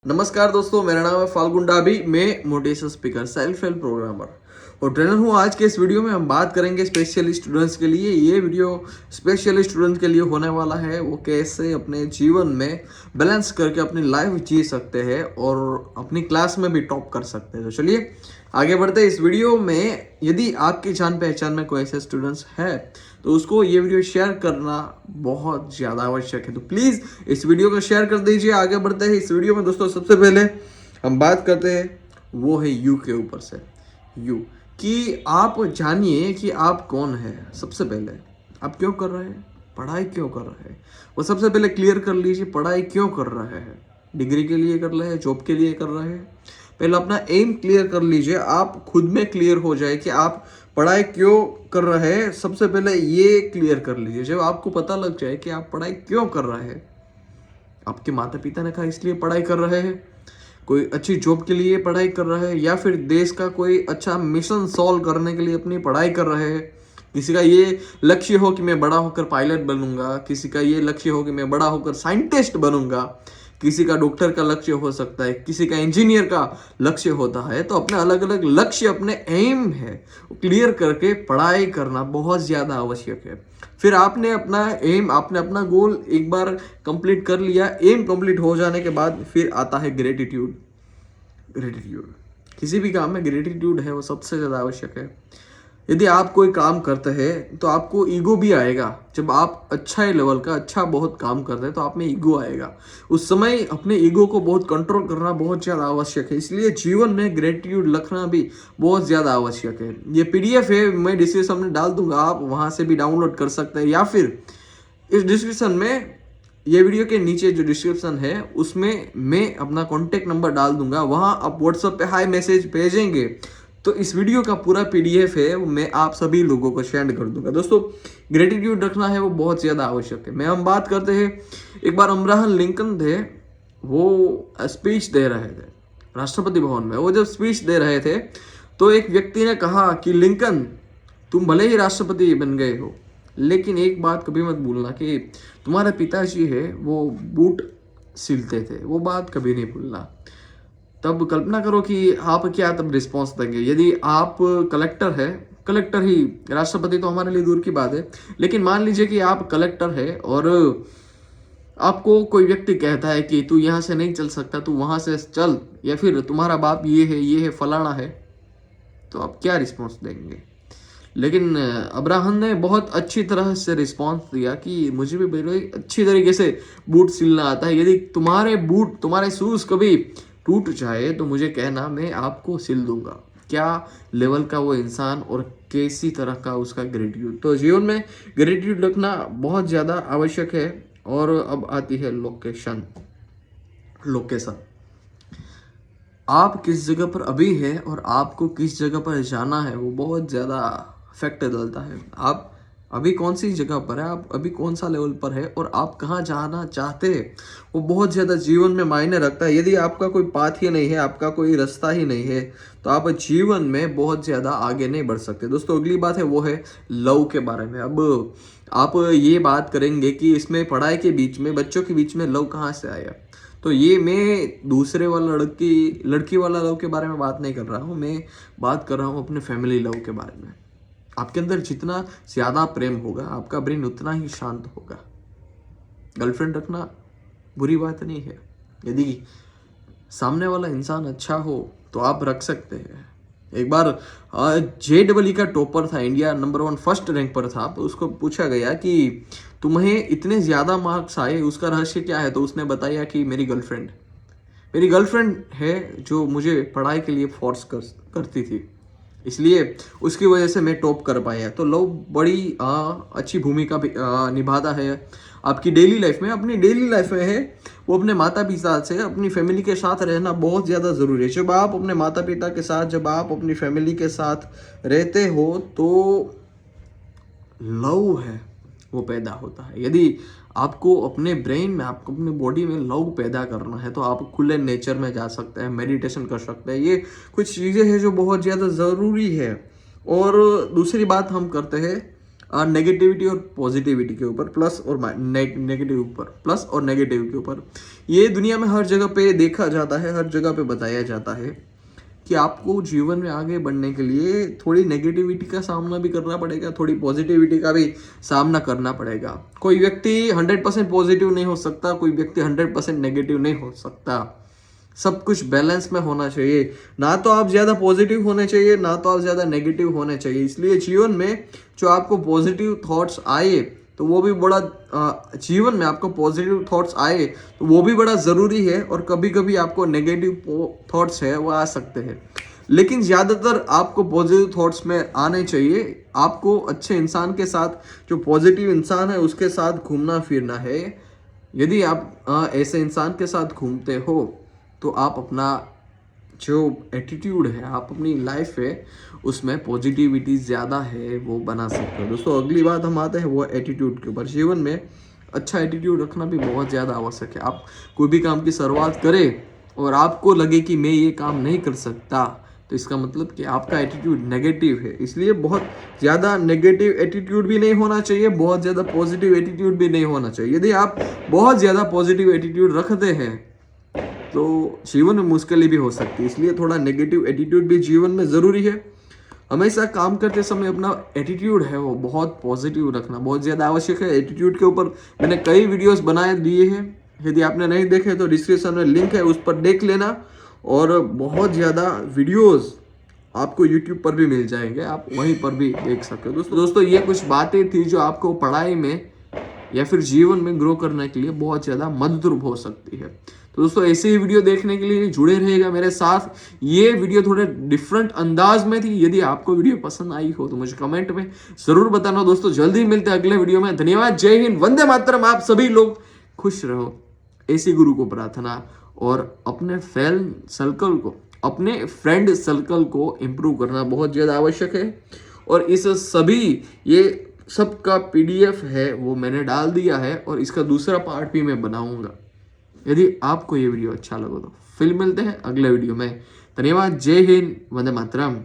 नमस्कार दोस्तों, मेरा नाम है फाल्गुन डाबी। मैं motivational speaker, self help programmer और ट्रेनर हूँ। आज के इस वीडियो में हम बात करेंगे स्पेशली स्टूडेंट्स के लिए। ये वीडियो स्पेशली स्टूडेंट के लिए होने वाला है, वो कैसे अपने जीवन में बैलेंस करके अपनी लाइफ जी सकते हैं और अपनी क्लास में भी टॉप कर सकते हैं। तो चलिए आगे बढ़ते हैं इस वीडियो में। यदि आपकी जान पहचान में कोई ऐसे स्टूडेंट्स है तो उसको ये वीडियो शेयर करना बहुत ज़्यादा आवश्यक है। तो प्लीज़ इस वीडियो को शेयर कर दीजिए। आगे बढ़ते हैं इस वीडियो में। दोस्तों सबसे पहले हम बात करते हैं वो है यू के ऊपर से। यू कि आप जानिए कि आप कौन है। सबसे पहले आप क्यों कर रहे हैं, पढ़ाई क्यों कर रहे हैं, वो सबसे पहले क्लियर कर लीजिए। पढ़ाई क्यों कर रहे हैं, डिग्री के लिए कर रहे हैं, जॉब के लिए कर रहे हैं। पहले अपना एम क्लियर कर लीजिए। आप खुद में क्लियर हो जाए कि आप पढ़ाई क्यों कर रहे हैं। सबसे पहले ये क्लियर कर लीजिए। जब आपको पता लग जाए कि आप पढ़ाई क्यों कर रहे हैं, आपके माता पिता ने कहा इसलिए पढ़ाई कर रहे हैं, कोई अच्छी जॉब के लिए पढ़ाई कर रहे हैं, या फिर देश का कोई अच्छा मिशन सॉल्व करने के लिए अपनी पढ़ाई कर रहे हैं। किसी का ये लक्ष्य हो कि मैं बड़ा होकर पायलट बनूंगा, किसी का ये लक्ष्य हो कि मैं बड़ा होकर साइंटिस्ट बनूंगा, किसी का डॉक्टर का लक्ष्य हो सकता है, किसी का इंजीनियर का लक्ष्य होता है। तो अपने अलग अलग लक्ष्य, अपने एम है क्लियर करके पढ़ाई करना बहुत ज़्यादा आवश्यक है। फिर आपने अपना एम, आपने अपना गोल एक बार कंप्लीट कर लिया। एम कंप्लीट हो जाने के बाद फिर आता है ग्रेटिट्यूड। ग्रेटिट्यूड किसी भी काम में ग्रेटिट्यूड है वो सबसे ज़्यादा आवश्यक है। यदि आप कोई काम करते हैं तो आपको ईगो भी आएगा। जब आप अच्छा लेवल का अच्छा बहुत काम करते हैं तो आप में ईगो आएगा। उस समय अपने ईगो को बहुत कंट्रोल करना बहुत ज़्यादा आवश्यक है। इसलिए जीवन में ग्रेटिट्यूड रखना भी बहुत ज़्यादा आवश्यक है। ये पीडीएफ है, मैं डिस्क्रिप्शन में डाल दूंगा, आप वहाँ से भी डाउनलोड कर सकते हैं, या फिर इस डिस्क्रिप्शन में, ये वीडियो के नीचे जो डिस्क्रिप्शन है उसमें मैं अपना कॉन्टेक्ट नंबर डाल दूंगा। वहाँ आप व्हाट्सएप पे हाई मैसेज भेजेंगे तो इस वीडियो का पूरा पीडीएफ है वो मैं आप सभी लोगों को सेंड कर दूंगा। दोस्तों ग्रेटिट्यूड रखना है वो बहुत ज़्यादा आवश्यक है। मैं हम बात करते हैं, एक बार अब्राहम लिंकन थे, वो स्पीच दे रहे थे राष्ट्रपति भवन में। वो जब स्पीच दे रहे थे तो एक व्यक्ति ने कहा कि लिंकन, तुम भले ही राष्ट्रपति बन गए हो, लेकिन एक बात कभी मत भूलना कि तुम्हारे पिताजी है वो बूट सिलते थे। वो बात कभी नहीं भूलना। तब कल्पना करो कि आप क्या तब रिस्पॉन्स देंगे। यदि आप कलेक्टर है, कलेक्टर ही, राष्ट्रपति तो हमारे लिए दूर की बात है, लेकिन मान लीजिए कि आप कलेक्टर है और आपको कोई व्यक्ति कहता है कि तू यहाँ से नहीं चल सकता, तू वहाँ से चल, या फिर तुम्हारा बाप ये है फलाना है, तो आप क्या रिस्पॉन्स देंगे। लेकिन अब्राहम ने बहुत अच्छी तरह से रिस्पॉन्स दिया कि मुझे भी बड़ी अच्छी तरीके से बूट सिलना आता है। यदि तुम्हारे बूट, तुम्हारे शूज़ कभी टूट जाए तो मुझे कहना, मैं आपको सिल दूंगा। क्या लेवल का वो इंसान और कैसी तरह का उसका ग्रेटिट्यूड। तो जीवन में ग्रेटिट्यूड रखना बहुत ज़्यादा आवश्यक है। और अब आती है लोकेशन। लोकेशन, आप किस जगह पर अभी है और आपको किस जगह पर जाना है वो बहुत ज़्यादा इफेक्ट डालता है। आप अभी कौन सी जगह पर है, आप अभी कौन सा लेवल पर है और आप कहाँ जाना चाहते हैं, वो बहुत ज़्यादा जीवन में मायने रखता है। यदि आपका कोई पाथ ही नहीं है, आपका कोई रास्ता ही नहीं है, तो आप जीवन में बहुत ज़्यादा आगे नहीं बढ़ सकते। दोस्तों अगली बात है वो है लव के बारे में। अब आप ये बात करेंगे कि इसमें पढ़ाई के बीच में, बच्चों के बीच में लव कहाँ से आया। तो ये मैं दूसरे वाला लड़की वाला लव के बारे में बात नहीं कर रहा हूँ। मैं बात कर रहा हूँ अपने फैमिली लव के बारे में। आपके अंदर जितना ज़्यादा प्रेम होगा, आपका ब्रेन उतना ही शांत होगा। गर्लफ्रेंड रखना बुरी बात नहीं है। यदि सामने वाला इंसान अच्छा हो तो आप रख सकते हैं। एक बार JEE का टॉपर था, इंडिया नंबर 1 फर्स्ट रैंक पर था, तो उसको पूछा गया कि तुम्हें इतने ज़्यादा मार्क्स आए, उसका रहस्य क्या है। तो उसने बताया कि मेरी गर्लफ्रेंड है जो मुझे पढ़ाई के लिए फोर्स करती थी, इसलिए उसकी वजह से मैं टॉप कर पाया। तो लव बड़ी अच्छी भूमिका निभाता है आपकी डेली लाइफ में। अपनी डेली लाइफ में है वो अपने माता पिता से, अपनी फैमिली के साथ रहना बहुत ज़्यादा ज़रूरी है। जब आप अपने माता पिता के साथ, जब आप अपनी फैमिली के साथ रहते हो तो लव है वो पैदा होता है। यदि आपको अपने ब्रेन में, आपको अपने बॉडी में लव पैदा करना है तो आप खुले नेचर में जा सकते हैं, मेडिटेशन कर सकते हैं। ये कुछ चीज़ें हैं जो बहुत ज़्यादा ज़रूरी है। और दूसरी बात हम करते हैं नेगेटिविटी और पॉजिटिविटी के ऊपर, प्लस और नेगेटिव ऊपर, प्लस और नेगेटिव के ऊपर। ये दुनिया में हर जगह पे देखा जाता है, हर जगह पे बताया जाता है कि आपको जीवन में आगे बढ़ने के लिए थोड़ी नेगेटिविटी का सामना भी करना पड़ेगा, थोड़ी पॉजिटिविटी का भी सामना करना पड़ेगा। कोई व्यक्ति 100% पॉजिटिव नहीं हो सकता, कोई व्यक्ति 100% नेगेटिव नहीं हो सकता। सब कुछ बैलेंस में होना चाहिए, ना तो आप ज़्यादा पॉजिटिव होने चाहिए, ना तो आप ज़्यादा नेगेटिव होने चाहिए। इसलिए जीवन में जो आपको पॉजिटिव थॉट्स आए तो वो भी बड़ा जीवन में आपको पॉजिटिव थॉट्स आए तो वो भी बड़ा ज़रूरी है, और कभी कभी आपको नेगेटिव थॉट्स है वो आ सकते हैं, लेकिन ज़्यादातर आपको पॉजिटिव थॉट्स में आने चाहिए। आपको अच्छे इंसान के साथ, जो पॉजिटिव इंसान है उसके साथ घूमना फिरना है। यदि आप ऐसे इंसान के साथ घूमते हो तो आप अपना जो एटीट्यूड है, आप अपनी लाइफ है उसमें पॉजिटिविटी ज़्यादा है वो बना सकते हो। दोस्तों अगली बात हम आते हैं वो एटीट्यूड के ऊपर। जीवन में अच्छा एटीट्यूड रखना भी बहुत ज़्यादा आवश्यक है। आप कोई भी काम की शुरुआत करें और आपको लगे कि मैं ये काम नहीं कर सकता, तो इसका मतलब कि आपका एटीट्यूड नेगेटिव है। इसलिए बहुत ज़्यादा नेगेटिव एटीट्यूड भी नहीं होना चाहिए, बहुत ज़्यादा पॉजिटिव एटीट्यूड भी नहीं होना चाहिए। यदि आप बहुत ज़्यादा पॉजिटिव एटीट्यूड रखते हैं तो जीवन में मुश्किलें भी हो सकती है। इसलिए थोड़ा नेगेटिव एटीट्यूड भी जीवन में ज़रूरी है। हमेशा काम करते समय अपना एटीट्यूड है वो बहुत पॉजिटिव रखना बहुत ज़्यादा आवश्यक है। एटीट्यूड के ऊपर मैंने कई वीडियोस बनाए दिए हैं, यदि आपने नहीं देखे तो डिस्क्रिप्शन में लिंक है, उस पर देख लेना। और बहुत ज़्यादा वीडियोस आपको यूट्यूब पर भी मिल जाएंगे, आप वहीं पर भी देख सकते हो। दोस्तों ये कुछ बातें थी जो आपको पढ़ाई में या फिर जीवन में ग्रो करने के लिए बहुत ज़्यादा मददरूप हो सकती है। तो दोस्तों ऐसे ही वीडियो देखने के लिए जुड़े रहेगा मेरे साथ। ये वीडियो थोड़े डिफरेंट अंदाज में थी। यदि आपको वीडियो पसंद आई हो तो मुझे कमेंट में ज़रूर बताना। दोस्तों जल्दी मिलते हैं अगले वीडियो में। धन्यवाद, जय हिंद, वंदे मातरम। आप सभी लोग खुश रहो, ऐसी गुरु को प्रार्थना। और अपने फ्रेंड सर्कल को इम्प्रूव करना बहुत ज़्यादा आवश्यक है। और इस सभी ये सबका PDF है वो मैंने डाल दिया है, और इसका दूसरा पार्ट भी मैं बनाऊंगा। यदि आपको ये वीडियो अच्छा लगा तो फिर मिलते हैं अगले वीडियो में। धन्यवाद, जय हिंद, वंदे मातरम।